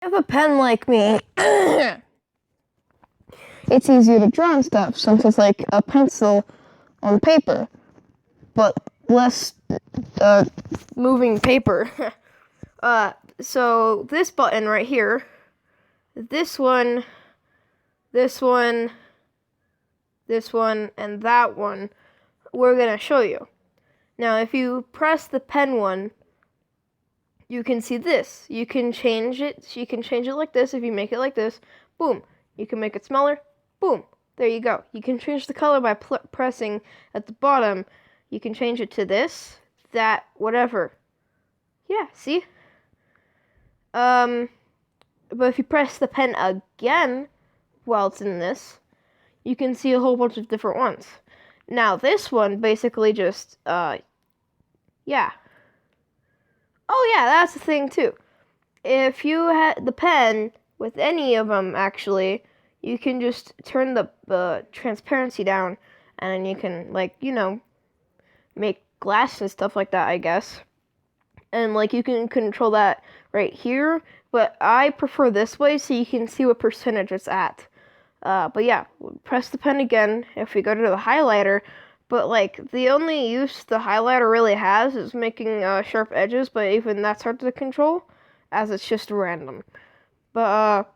have a pen like me, it's easier to draw and stuff since it's like a pencil on paper, but less moving paper. So this button right here, this one, and that one, we're gonna show you. Now, if you press the pen one, you can see this. You can change it. You can change it like this. If you make it like this, boom. You can make it smaller. Boom. There you go. You can change the color by pressing at the bottom. You can change it to this, that, whatever. Yeah, see? But if you press the pen again while it's in this, you can see a whole bunch of different ones. Now, this one basically just, yeah. Oh yeah, that's the thing too. If you had the pen with any of them, actually, you can just turn the transparency down, and you can, like, you know, make glass and stuff like that, I guess. And like you can control that right here, but I prefer this way so you can see what percentage it's at. But yeah, press the pen again if we go to the highlighter. But like the only use the highlighter really has is making sharp edges, but even that's hard to control as it's just random. But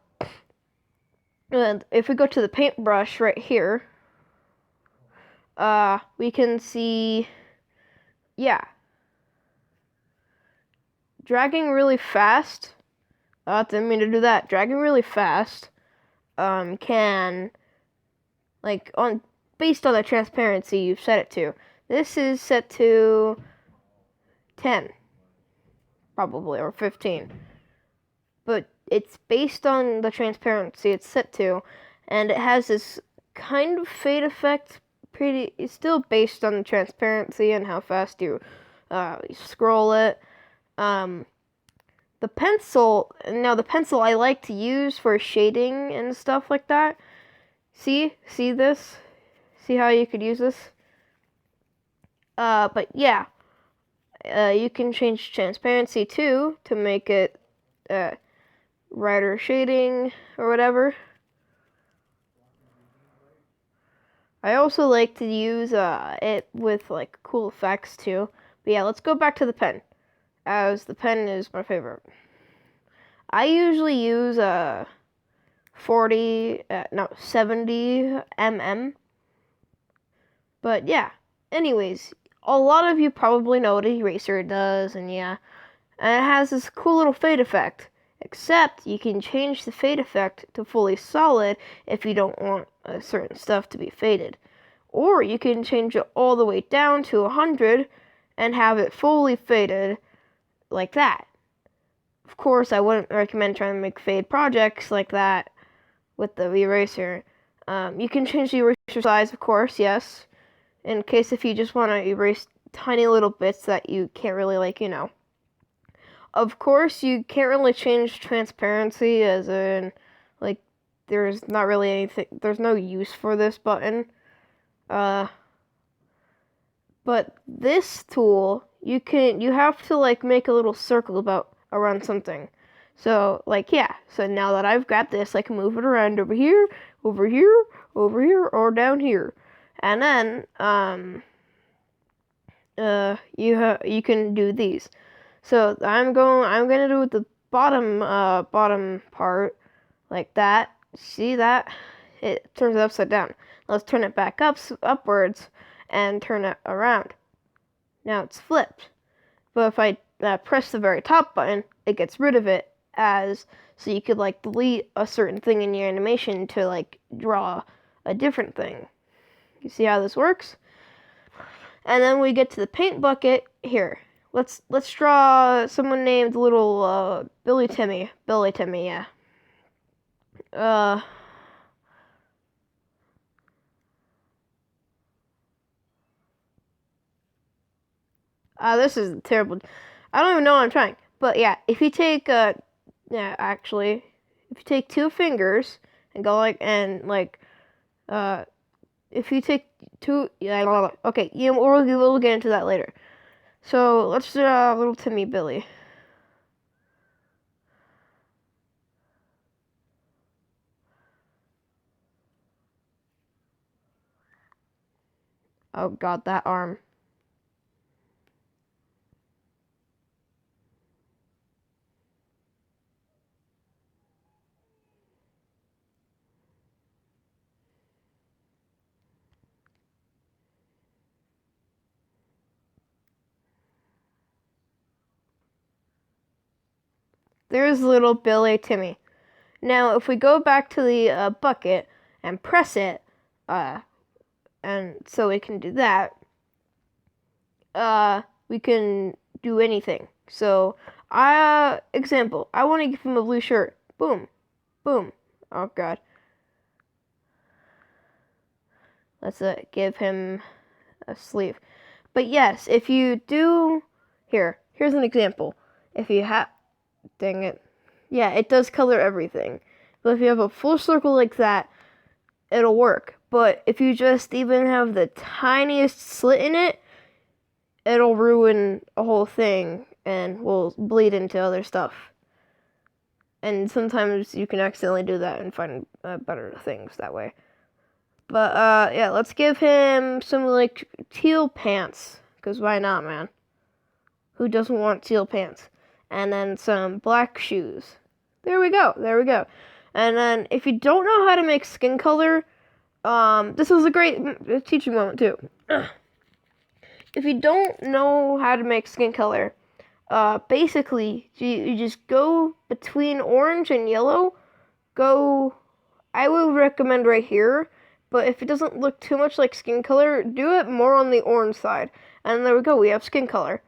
and if we go to the paintbrush right here, we can see, yeah, dragging really fast. Didn't mean to do that. Dragging really fast can, like, based on the transparency you've set it to. This is set to 10, probably, or 15. But it's based on the transparency it's set to, and it has this kind of fade effect. It's still based on the transparency and how fast you scroll it. The pencil I like to use for shading and stuff like that. See this? See how you could use this? But yeah, you can change transparency too to make it brighter shading or whatever. I also like to use it with like cool effects too. But yeah, let's go back to the pen, as the pen is my favorite. I usually use 70 mm. But yeah, anyways, a lot of you probably know what an eraser does, and yeah, and it has this cool little fade effect. Except you can change the fade effect to fully solid if you don't want certain stuff to be faded. Or you can change it all the way down to 100 and have it fully faded like that. Of course, I wouldn't recommend trying to make fade projects like that with the eraser. You can change the eraser size, of course, yes, in case if you just want to erase tiny little bits that you can't really, like, you know. Of course, you can't really change transparency, as in, like, there's not really anything, there's no use for this button. But this tool, you have to, like, make a little circle around something. So, like, yeah, so now that I've got this, I can move it around over here, over here, over here, or down here. And then, you can do these. So I'm gonna do the bottom part like that. See that? It turns it upside down. Let's turn it back upwards and turn it around. Now it's flipped. But if I press the very top button, it gets rid of it, so you could like delete a certain thing in your animation to like draw a different thing. You see how this works? And then we get to the paint bucket here. Let's draw someone named little Billy Timmy, yeah. This is terrible. I don't even know what I'm trying. But yeah, if you take if you take two fingers and go like, if you take two, yeah, okay, yeah, we'll get into that later. So let's draw little Timmy Billy. Oh god, that arm. There's little Billy Timmy. Now, if we go back to the bucket and press it, and so we can do that, we can do anything. So, example, I want to give him a blue shirt. Boom, boom. Oh god. Let's give him a sleeve. But yes, if you do, here's an example. If you have, dang it. Yeah, it does color everything. But if you have a full circle like that, it'll work. But if you just even have the tiniest slit in it, it'll ruin a whole thing and will bleed into other stuff. And sometimes you can accidentally do that and find better things that way. But yeah, let's give him some like teal pants, because why not, man? Who doesn't want teal pants? And then some black shoes. There we go. And then if you don't know how to make skin color, this was a great teaching moment too. If you don't know how to make skin color, basically you just go between orange and yellow. I would recommend right here, but if it doesn't look too much like skin color, do it more on the orange side. And there we go, we have skin color.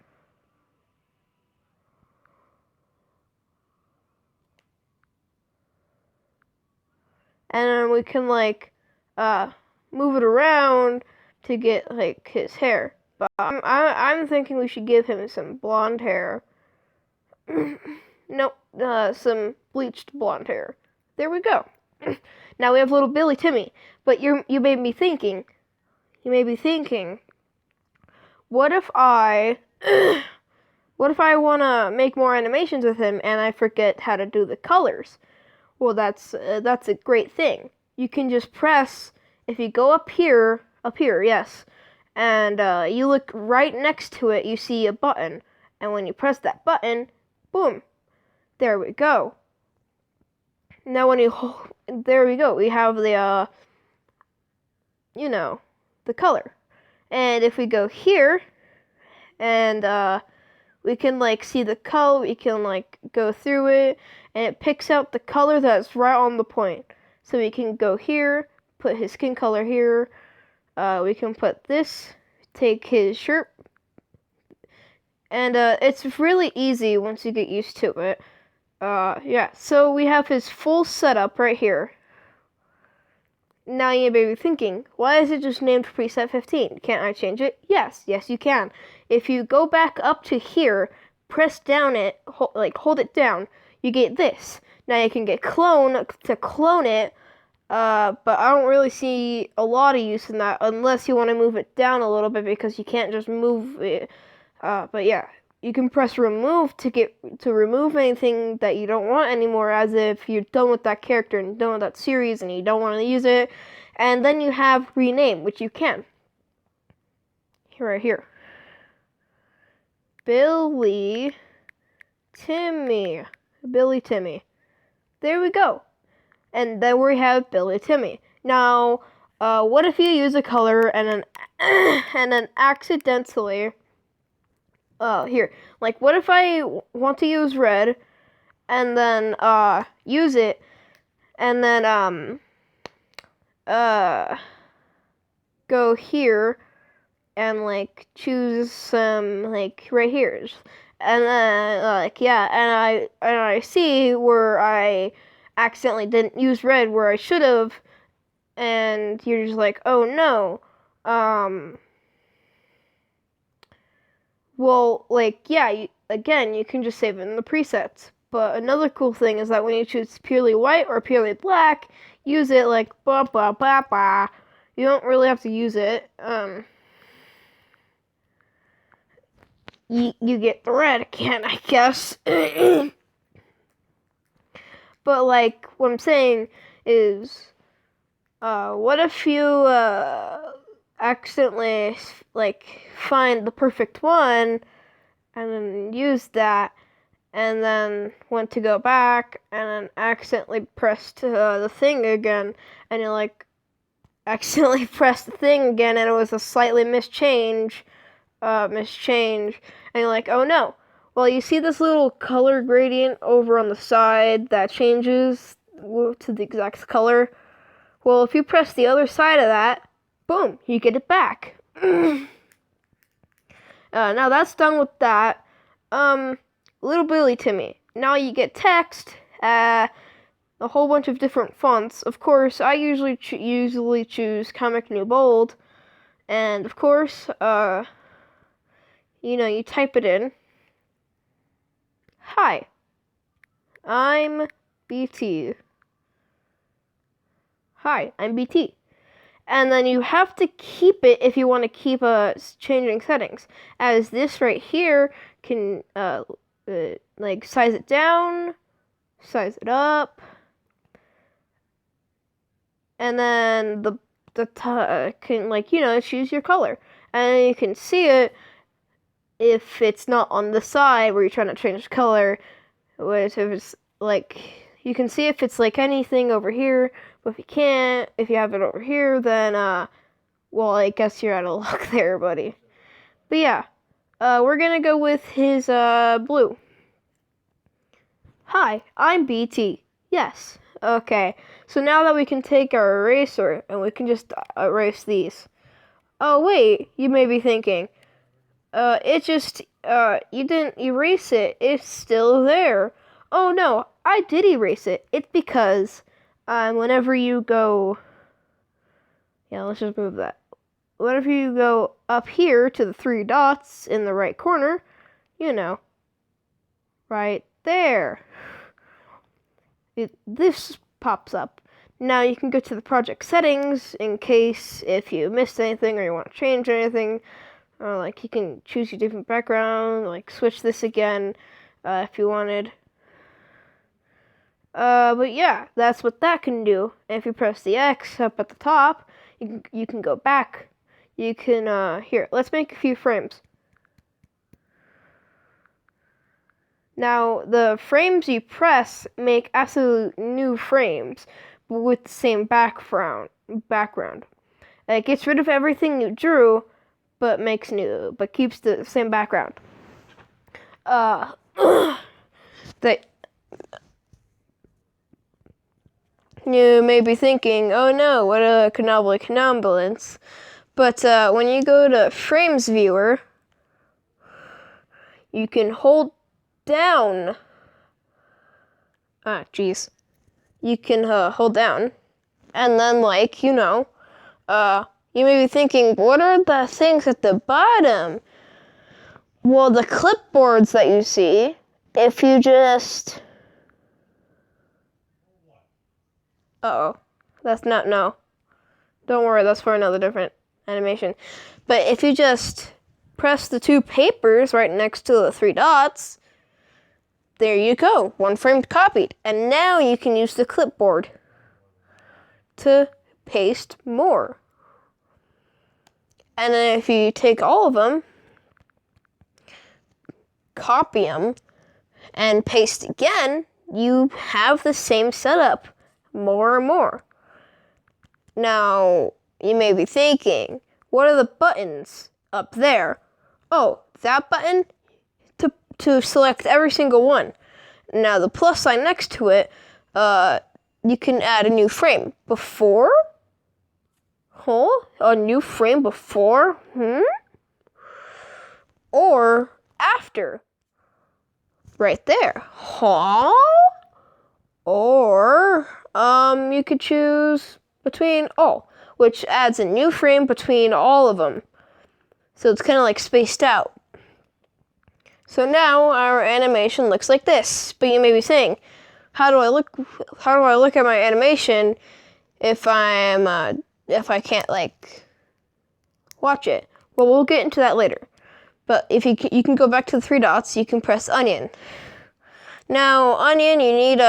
And then we can like move it around to get like his hair. But I'm thinking we should give him some blonde hair. Nope, some bleached blonde hair. There we go. Now we have little Billy Timmy. But you may be thinking, what if I want to make more animations with him and I forget how to do the colors? Well, that's a great thing. You can just press, if you go up here, yes, and you look right next to it, you see a button. And when you press that button, boom, there we go. Now there we go, we have the, the color. And if we go here, and we can like see the color, we can like go through it, and it picks out the color that's right on the point. So we can go here, put his skin color here, we can put this, take his shirt, and it's really easy once you get used to it. Yeah, so we have his full setup right here. Now you may be thinking, why is it just named preset 15? Can't I change it? Yes, you can. If you go back up to here, press down it, hold it down, you get this. Now you can get clone to clone it, but I don't really see a lot of use in that unless you want to move it down a little bit, because you can't just move it. But yeah, you can press remove to remove anything that you don't want anymore, as if you're done with that character and done with that series and you don't want to use it. And then you have rename, which you can. Right here. Billy Timmy. There we go. And then we have Billy Timmy. Now, what if you use a color and then accidentally, here, like what if I want to use red and then use it and then go here and like choose some like right here, and then and I see where I accidentally didn't use red where I should have, and you're just like, oh no, well, like, yeah, again, you can just save it in the presets. But another cool thing is that when you choose purely white or purely black, use it like blah blah blah blah. You don't really have to use it. You get the red again, I guess. But like, what I'm saying is, what if you accidentally like find the perfect one and then use that, and then went to go back and then accidentally pressed the thing again, and you like accidentally pressed the thing again, and it was a slightly mischange, and you're like, oh no. Well, you see this little color gradient over on the side that changes to the exact color? Well, if you press the other side of that, boom, you get it back. Now that's done with that. Little Billy Timmy. Now you get text, a whole bunch of different fonts. Of course, I usually choose Comic New Bold, and of course, you type it in. Hi, I'm BT. Hi, I'm BT. And then you have to keep it if you want to keep changing settings. As this right here can like size it down, size it up, and then the can choose your color, and you can see it if it's not on the side where you're trying to change the color. If it's like, you can see if it's like anything over here. But if you have it over here, then, well, I guess you're out of luck there, buddy. But yeah, we're gonna go with his, blue. Hi, I'm BT. Yes. Okay, so now that we can take our eraser, and we can just erase these. Oh, wait, you may be thinking, you didn't erase it. It's still there. Oh, no, I did erase it. It's because... whenever you go, let's just move that. Whenever you go up here to the 3 dots in the right corner, right there, this pops up. Now you can go to the project settings in case if you missed anything or you want to change anything, or like you can choose your different background, like switch this again if you wanted. But yeah, that's what that can do. And if you press the X up at the top, you can go back. You can, here, let's make a few frames. Now, the frames you press make absolute new frames with the same background. It gets rid of everything you drew, but keeps the same background. You may be thinking, oh no, what a connambulance. But when you go to Frames Viewer, you can hold down. You can hold down. And then, you may be thinking, what are the things at the bottom? Well, the clipboards that you see, if you just... that's not, no. Don't worry, that's for another different animation. But if you just press the 2 papers right next to the 3 dots, there you go, 1 frame copied. And now you can use the clipboard to paste more. And then if you take all of them, copy them, and paste again, you have the same setup. More and more. Now, you may be thinking, what are the buttons up there? Oh, that button to select every single one. Now, the plus sign next to it, you can add a new frame. Before? A new frame before? Or after? Right there. Or... you could choose between all, which adds a new frame between all of them. So it's kind of like spaced out. So now our animation looks like this. But you may be saying, how do I look at my animation if I can't watch it? Well, we'll get into that later. But if you can go back to the 3 dots, you can press onion. Now, onion, you need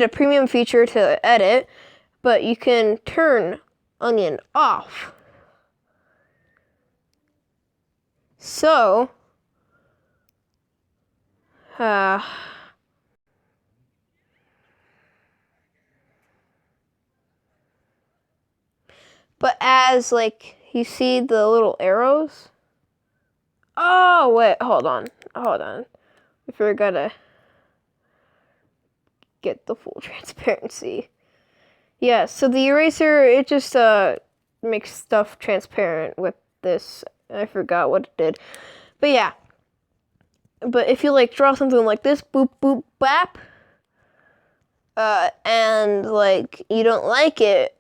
a premium feature to edit, but you can turn onion off. So, but as like you see the little arrows. Oh wait, hold on. We forgot to get the full transparency. Yeah, so the eraser, it just makes stuff transparent with this. I forgot what it did. But yeah. But if you like draw something like this, boop, boop, bap, and like you don't like it,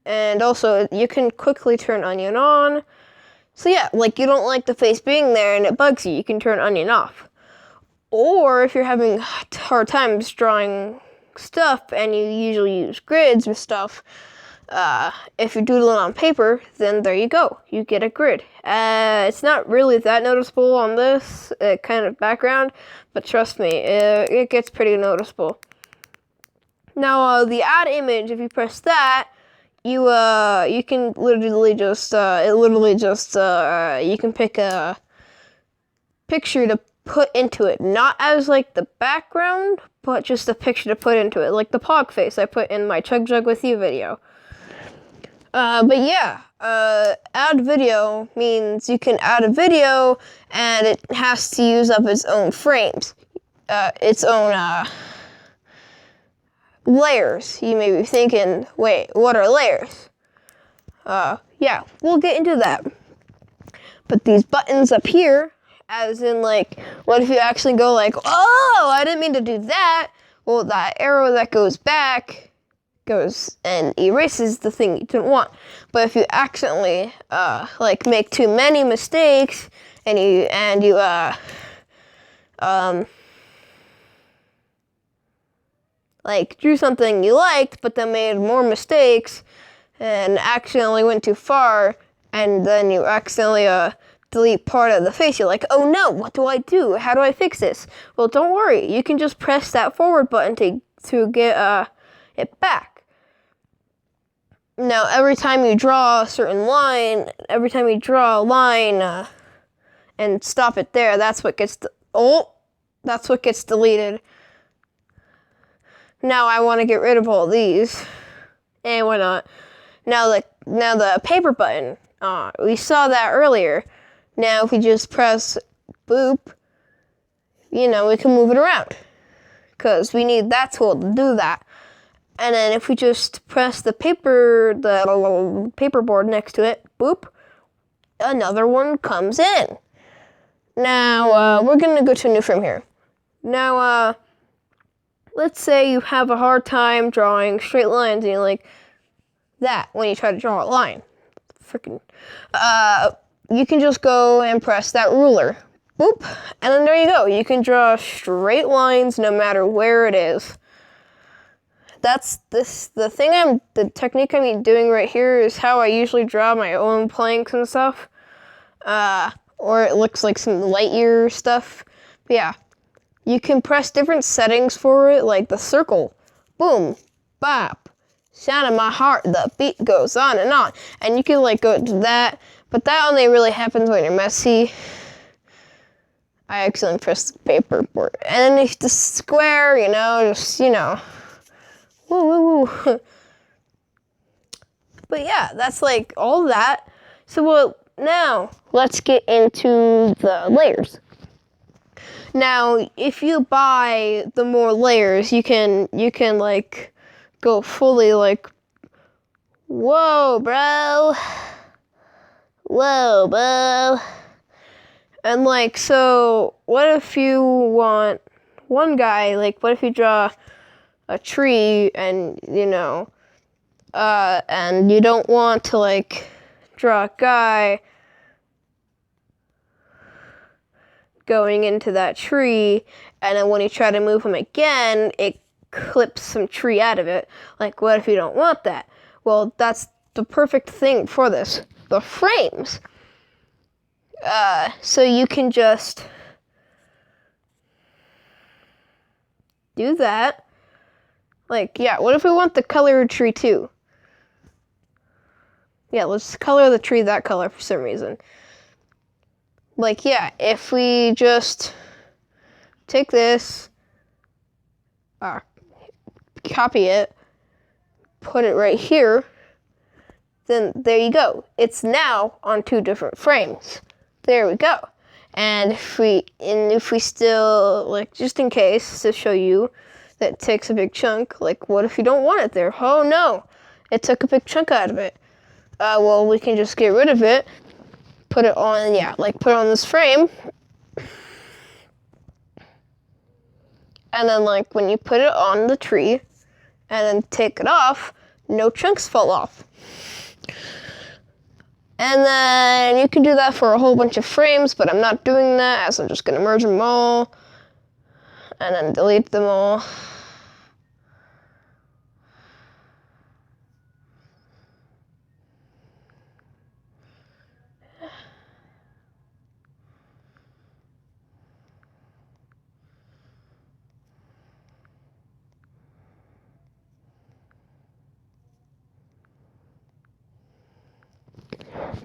and also you can quickly turn onion on. So yeah, like you don't like the face being there and it bugs you, you can turn onion off. Or if you're having hard times drawing stuff and you usually use grids and stuff, if you're doodling on paper, then there you go. You get a grid. It's not really that noticeable on this kind of background, but trust me, it gets pretty noticeable. Now, the add image, if you press that, you can literally just, you can pick a picture to put into it. Not as like the background, but just a picture to put into it. Like the pog face I put in my Chug Jug With You video. But yeah, add video means you can add a video and it has to use up its own frames, its own layers. You may be thinking, wait, what are layers? Yeah, we'll get into that. But these buttons up here, as in like, what if you actually go like, oh, I didn't mean to do that? Well, that arrow that goes back goes and erases the thing you didn't want. But if you accidentally like make too many mistakes and you like drew something you liked but then made more mistakes and accidentally went too far and then you accidentally delete part of the face, you're like, oh no, what do I do? How do I fix this? Well, don't worry, you can just press that forward button to get it back. Now, every time you draw a certain line, and stop it there, that's what gets deleted. Now I want to get rid of all these, and why not? Now the paper button, we saw that earlier. Now if we just press boop, we can move it around, because we need that tool to do that. And then if we just press the paper board next to it, boop, another one comes in. Now, we're going to go to a new frame here. Now, let's say you have a hard time drawing straight lines and you're like that when you try to draw a line. You can just go and press that ruler. Boop, and then there you go. You can draw straight lines no matter where it is. The technique I'm doing right here is how I usually draw my own planks and stuff. Or it looks like some light year stuff. But yeah, you can press different settings for it, like the circle. Boom, bop, sound of my heart, the beat goes on. And you can like go to that, but that only really happens when you're messy. I accidentally pressed the paper board. And then the square, woo, woo, woo. But yeah, that's like all that. So now let's get into the layers. Now, if you buy the more layers, you can like go fully like, whoa, bro. And like, so what if you want one guy, like what if you draw a tree and and you don't want to like draw a guy going into that tree, and then when you try to move him again, it clips some tree out of it. Like, what if you don't want that? Well, that's the perfect thing for this, the frames. So you can just do that, Like, yeah, what if we want the color tree too? Yeah, let's color the tree that color for some reason. Like, yeah, if we just take this, copy it, put it right here, then there you go. It's now on 2 different frames. There we go. And if we still, like, just in case to show you that it takes a big chunk, like, what if you don't want it there? Oh no, it took a big chunk out of it. Well, we can just get rid of it, put it on, put it on this frame. And then, like, when you put it on the tree and then take it off, no chunks fall off. And then you can do that for a whole bunch of frames, but I'm not doing that, as I'm just going to merge them all and then delete them all.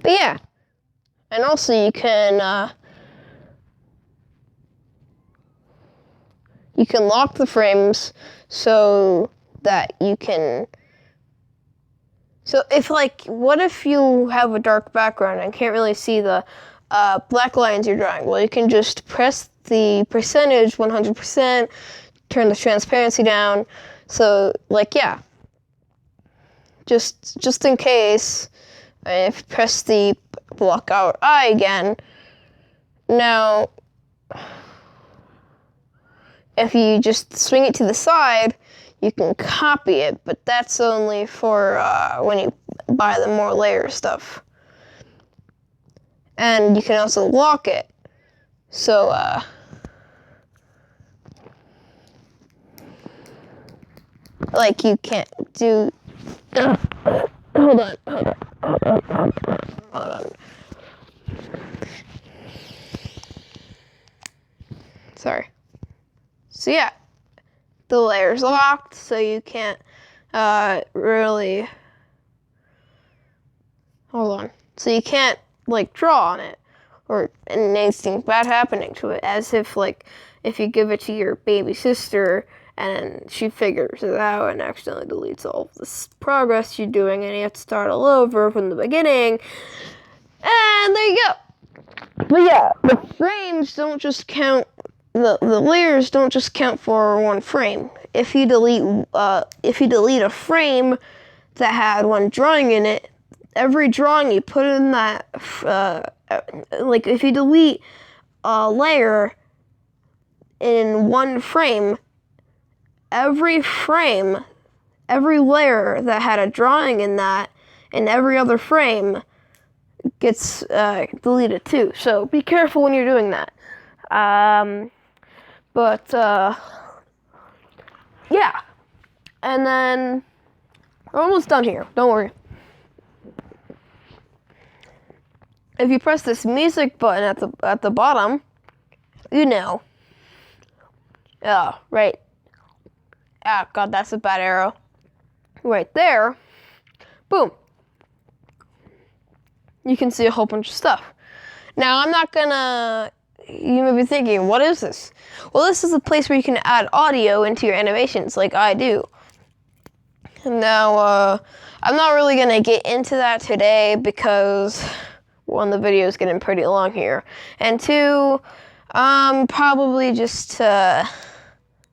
But yeah, and also you can lock the frames so that you can. So if, like, what if you have a dark background and can't really see the black lines you're drawing? Well, you can just press the percentage 100%, turn the transparency down. So, like, yeah, just in case. If you press the block out eye again, now if you just swing it to the side, you can copy it, but that's only for when you buy the more layer stuff. And you can also lock it. So, like, you can't do. Hold on. Sorry. So yeah, the layer's locked, so you can't really. Hold on. So you can't, like, draw on it or anything bad happening to it, as if, like, if you give it to your baby sister and she figures it out and accidentally deletes all of this progress you're doing and you have to start all over from the beginning. And there you go. But yeah, the frames don't just count, the layers don't just count for one frame. If you delete a frame that had one drawing in it, every drawing you put in that, like, if you delete a layer in one frame, every layer that had a drawing in that, and every other frame gets deleted too. So be careful when you're doing that. Yeah. And then we're almost done here. Don't worry. If you press this music button at the bottom, you know. Right. Ah, God, that's a bad arrow. Right there. Boom. You can see a whole bunch of stuff. Now, I'm not gonna. You may be thinking, what is this? Well, this is a place where you can add audio into your animations, like I do. Now, I'm not really gonna get into that today because, one, the video is getting pretty long here, and two, probably just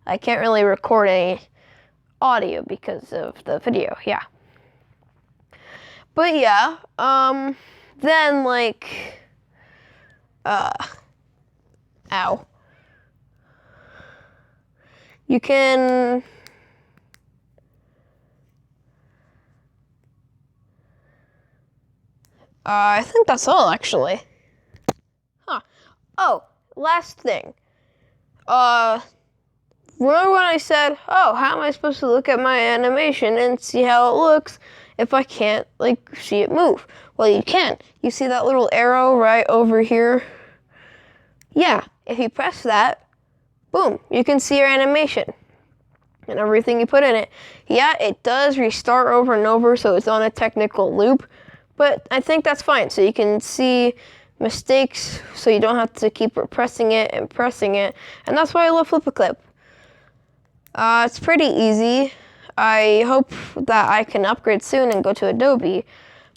I can't really record any audio because of the video. Yeah. But yeah, then, like, ow. You can I think that's all, actually. Huh. Oh, last thing. Remember when I said, oh, how am I supposed to look at my animation and see how it looks if I can't, like, see it move? Well, you can. You see that little arrow right over here? Yeah, if you press that, boom, you can see your animation. and everything you put in it. Yeah, it does restart over and over, so it's on a technical loop, but I think that's fine. So you can see mistakes, so you don't have to keep pressing it and pressing it, and that's why I love Flip a Clip. It's pretty easy. I hope that I can upgrade soon and go to Adobe,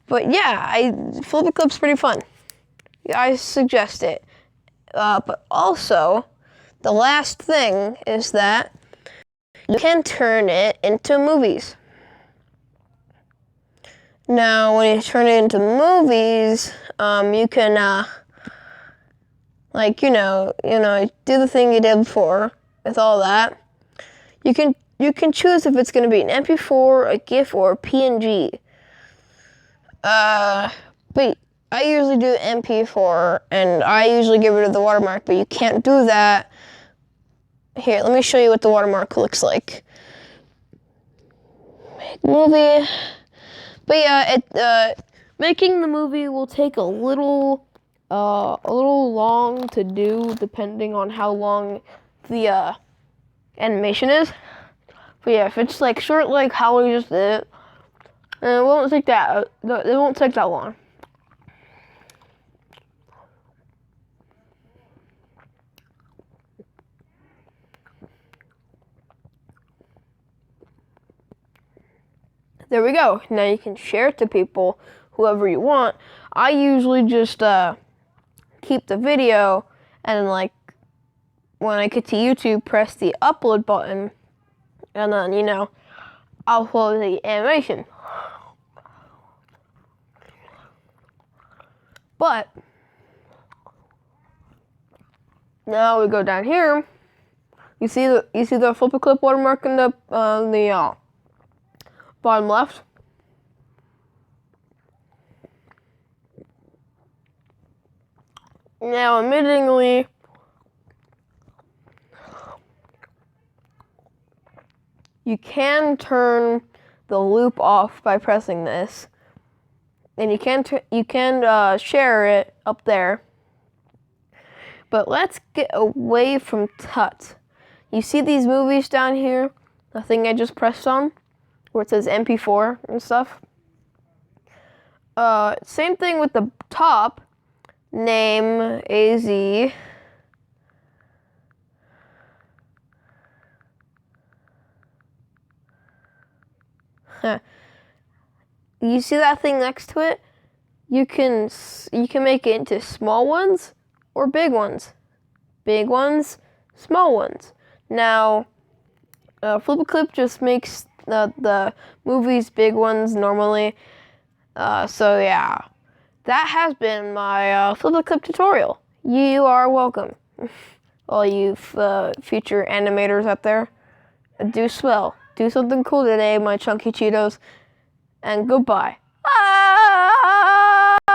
but yeah, Flip a Clip's pretty fun. I suggest it. But also, the last thing is that you can turn it into movies. Now, when you turn it into movies, you can, do the thing you did before with all that. You can choose if it's going to be an MP4, a GIF, or a PNG. But I usually do MP4, and I usually get rid of the watermark, but you can't do that. Here, let me show you what the watermark looks like. Make movie. But yeah, making the movie will take a little long to do, depending on how long the animation is. But yeah, if it's like short, like how we just did it, it won't take that. It won't take that long. There we go. Now you can share it to people, whoever you want. I usually just keep the video, and like when I get to YouTube, press the upload button, and then upload the animation. But now we go down here. You see the Flip a Clip watermark in the bottom left. Now, admittingly, you can turn the loop off by pressing this, and you can share it up there. But let's get away from Tut. You see these movies down here? The thing I just pressed on, where it says MP4 and stuff. Same thing with the top. Name AZ. You see that thing next to it? You can make it into small ones or big ones. Big ones, small ones. Now, Flip a Clip just makes the movies big ones normally. So yeah, that has been my Flip a Clip tutorial. You are welcome. All you future animators out there, do swell. Do something cool today, my chunky Cheetos, and goodbye.